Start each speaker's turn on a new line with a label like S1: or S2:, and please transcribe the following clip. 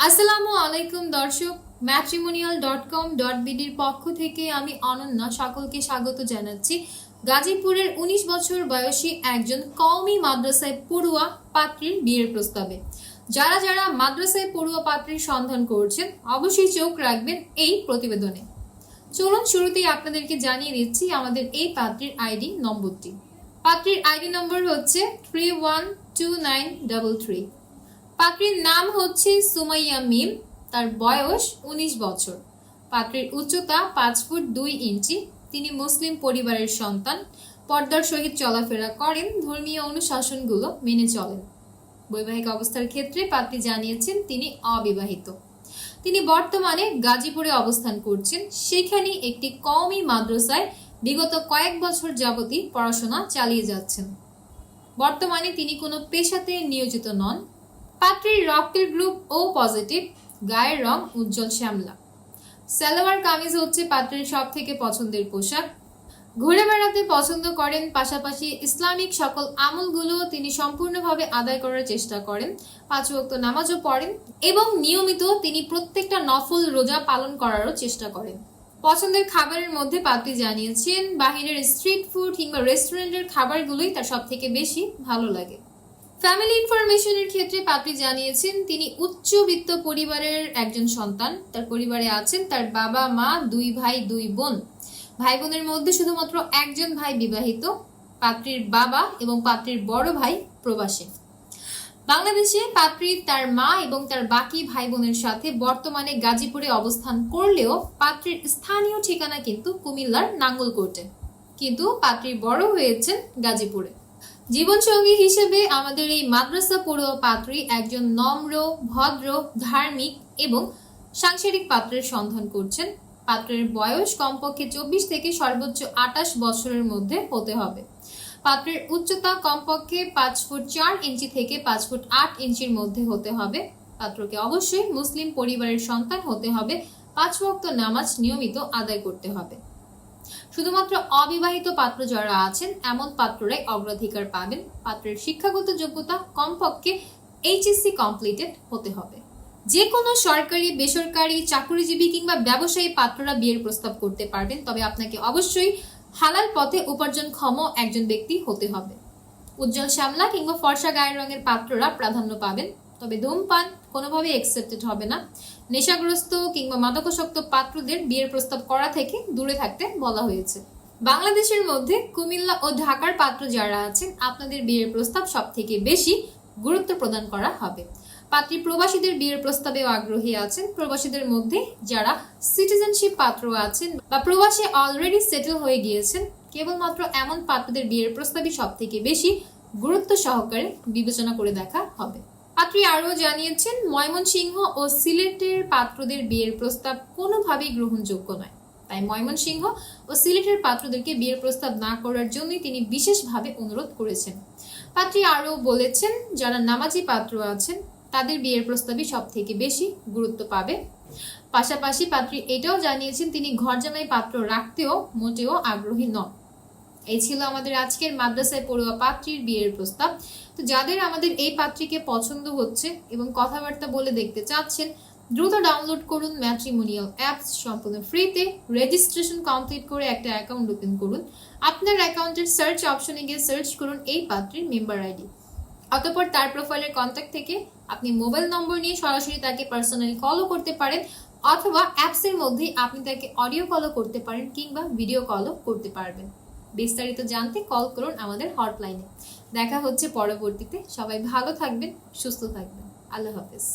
S1: আসসালামু আলাইকুম দর্শক, matrimonial.com.bd পক্ষ থেকে আমি অনন্যা সকলকে স্বাগত জানাচ্ছি। গাজীপুরের 19 বছর বয়সী একজন কওমি মাদ্রাসায় পড়ুয়া পাত্রীর বিয়ের প্রস্তাবে। যারা যারা মাদ্রাসায় পড়ুয়া পাত্রীর সন্ধান করছেন অবশ্যই চোখ রাখবেন এই প্রতিবেদনে। চলুন শুরুতেই আপনাদেরকে জানিয়ে দিচ্ছি আমাদের এই পাত্রীর আইডি নম্বরটি। পাত্রীর আইডি নম্বর হচ্ছে 312933। পাত্রীর নাম হচ্ছে সুমাইয়া মিম, তার বয়স 19 বছর। পাত্রীর উচ্চতা 5 ফুট 2 ইঞ্চি। তিনি মুসলিম পরিবারের সন্তান, পর্দার সহিত চলাফেরা করেন, ধর্মীয় অনুশাসনগুলো মেনে চলেন। বৈবাহিক অবস্থার ক্ষেত্রে পাত্রী জানিয়েছেন তিনি অবিবাহিত। তিনি বর্তমানে গাজীপুরে অবস্থান করছেন। সেখানে একটি কওমি মাদ্রাসায় বিগত কয়েক বছর যাবতই পড়াশোনা চালিয়ে যাচ্ছেন। বর্তমানে তিনি কোনো পেশাতে নিয়োজিত নন। পাত্রীর রক্তের গ্রুপ ও পজিটিভ, গায়ের রং উজ্জ্বল শ্যামলা। সালোয়ার কামিজ হচ্ছে পাত্রীর সব থেকে পছন্দের পোশাক। ঘুরে বেড়াতে পছন্দ করেন, পাশাপাশি ইসলামিক সকল আমলগুলো তিনি সম্পূর্ণভাবে আদায় করার চেষ্টা করেন। 5 ওয়াক্ত নামাজও পড়েন এবং নিয়মিত তিনি প্রত্যেকটা নফল রোজা পালন করারও চেষ্টা করেন। পছন্দের খাবারের মধ্যে পাত্রী জানিয়েছেন বাহিরের স্ট্রিট ফুড কিংবা রেস্টুরেন্টের খাবারগুলোই তার সব থেকে বেশি ভালো লাগে। ফ্যামিলি ইনফরমেশনের ক্ষেত্রে পাত্রী জানিয়েছেন তিনি উচ্চবিত্ত পরিবারের একজন সন্তান। তার পরিবারে আছেন তার বাবা মা, 2 ভাই 2 বোন। ভাই বোনের মধ্যে শুধুমাত্র একজন ভাই বিবাহিত। পাত্রীর বাবা এবং পাত্রীর বড় ভাই প্রবাসী। বাংলাদেশে পাত্রী তার মা এবং তার বাকি ভাই বোনের সাথে বর্তমানে গাজীপুরে অবস্থান করলেও পাত্রীর স্থানীয় ঠিকানা কিন্তু কুমিল্লার নাঙ্গলকোটে, কিন্তু পাত্রী বড় হয়েছেন গাজীপুরে। জীবনসঙ্গী হিসেবে আমাদের এই মাদ্রাসা পড়ুয়া পাত্রী একজন নম্র, ভদ্র, ধার্মিক এবং সাংসারিক পাত্রের সন্ধান করছেন। পাত্রের বয়স কমপক্ষে 24 থেকে সর্বোচ্চ 28 বছরের মধ্যে হতে হবে। পাত্রের উচ্চতা কমপক্ষে 5 ফুট 4 ইঞ্চি থেকে 5 ফুট 8 ইঞ্চির মধ্যে হতে হবে। পাত্রকে অবশ্যই মুসলিম পরিবারের সন্তান হতে হবে। 5 ওয়াক্ত নামাজ নিয়মিত আদায় করতে হবে। শুধুমাত্র অবিবাহিত পাত্র যারা আছেন এমন পাত্ররাই অগ্রাধিকার পাবেন। পাত্রের শিক্ষাগত যোগ্যতা কমপক্ষে HSC কমপ্লিটেড হতে হবে। যে কোনো সরকারি, বেসরকারি, চাকরিজীবী কিংবা ব্যবসায়ী পাত্ররা বিয়ের প্রস্তাব করতে পারবেন, তবে আপনাকে অবশ্যই হালাল পথে উপার্জনক্ষম একজন ব্যক্তি হতে হবে। উজ্জ্বল শ্যামলা কিংবা ফর্সা গায়ের রঙের পাত্ররা প্রাধান্য পাবেন, তবে ধূমপান কোনোভাবেই অ্যাকসেপ্টেড হবে না। নেশাগ্রস্ত কিংবা মাদকাসক্ত পাত্রদের বিয়ের প্রস্তাব করা থেকে দূরে থাকতে বলা হয়েছে। বাংলাদেশের মধ্যে কুমিল্লা ও ঢাকার পাত্র যারা আছেন আপনাদের বিয়ের প্রস্তাব সব থেকে বেশি গুরুত্ব প্রদান করা হবে। পাত্রী প্রবাসীদের বিয়ের প্রস্তাবেও আগ্রহী আছেন। প্রবাসীদের মধ্যে যারা সিটিজেনশিপ পাত্র আছেন বা প্রবাসে অলরেডি সেটেল হয়ে গিয়েছেন, কেবলমাত্র এমন পাত্রদের বিয়ের প্রস্তাবই সব থেকে বেশি গুরুত্ব সহকারে বিবেচনা করে দেখা হবে। পাত্রী আরও জানিয়েছেন ময়মনসিংহ ও সিলেটের পাত্রদের বিয়ের প্রস্তাব কোনোভাবেই গ্রহণযোগ্য নয়। তাই ময়মনসিংহ ও সিলেটের পাত্রদেরকে বিয়ের প্রস্তাব না করার জন্যই তিনি বিশেষভাবে অনুরোধ করেছেন। পাত্রী আরও বলেছেন যারা নামাজি পাত্র আছেন তাদের বিয়ের প্রস্তাবই সব থেকে বেশি গুরুত্ব পাবে। পাশাপাশি পাত্রী এটাও জানিয়েছেন তিনি ঘরজামাই পাত্র রাখতেও মোটেও আগ্রহী নন। এই ছিল আমাদের আজকের মাদ্রাসায় পড়ুয়া পাত্রীর বিয়ের প্রস্তাব। তো যাদের আমাদের এই পাত্রীকে পছন্দ হচ্ছে এবং কথাবার্তা বলে দেখতে চাচ্ছেন, দ্রুত ডাউনলোড করুন ম্যাট্রিমোনিয়াল অ্যাপস। সম্পূর্ণ ফ্রিতে রেজিস্ট্রেশন কমপ্লিট করে একটা অ্যাকাউন্ট ওপেন করুন। আপনার অ্যাকাউন্টের সার্চ অপশনে গিয়ে সার্চ করুন এই পাত্রীর মেম্বার আইডি। অতঃপর তার প্রোফাইলের কন্ট্যাক্ট থেকে আপনি মোবাইল নম্বর নিয়ে সরাসরি তাকে পার্সোনালি কলও করতে পারেন, অথবা অ্যাপসের মধ্যেই আপনি তাকে অডিও কলও করতে পারেন কিংবা ভিডিও কলও করতে পারবেন। বিস্তারিত জানতে কল করুন আমাদের হটলাইনে। দেখা হচ্ছে পরবর্তীতে। সবাই ভালো থাকবেন, সুস্থ থাকবেন। আল্লাহ হাফেজ।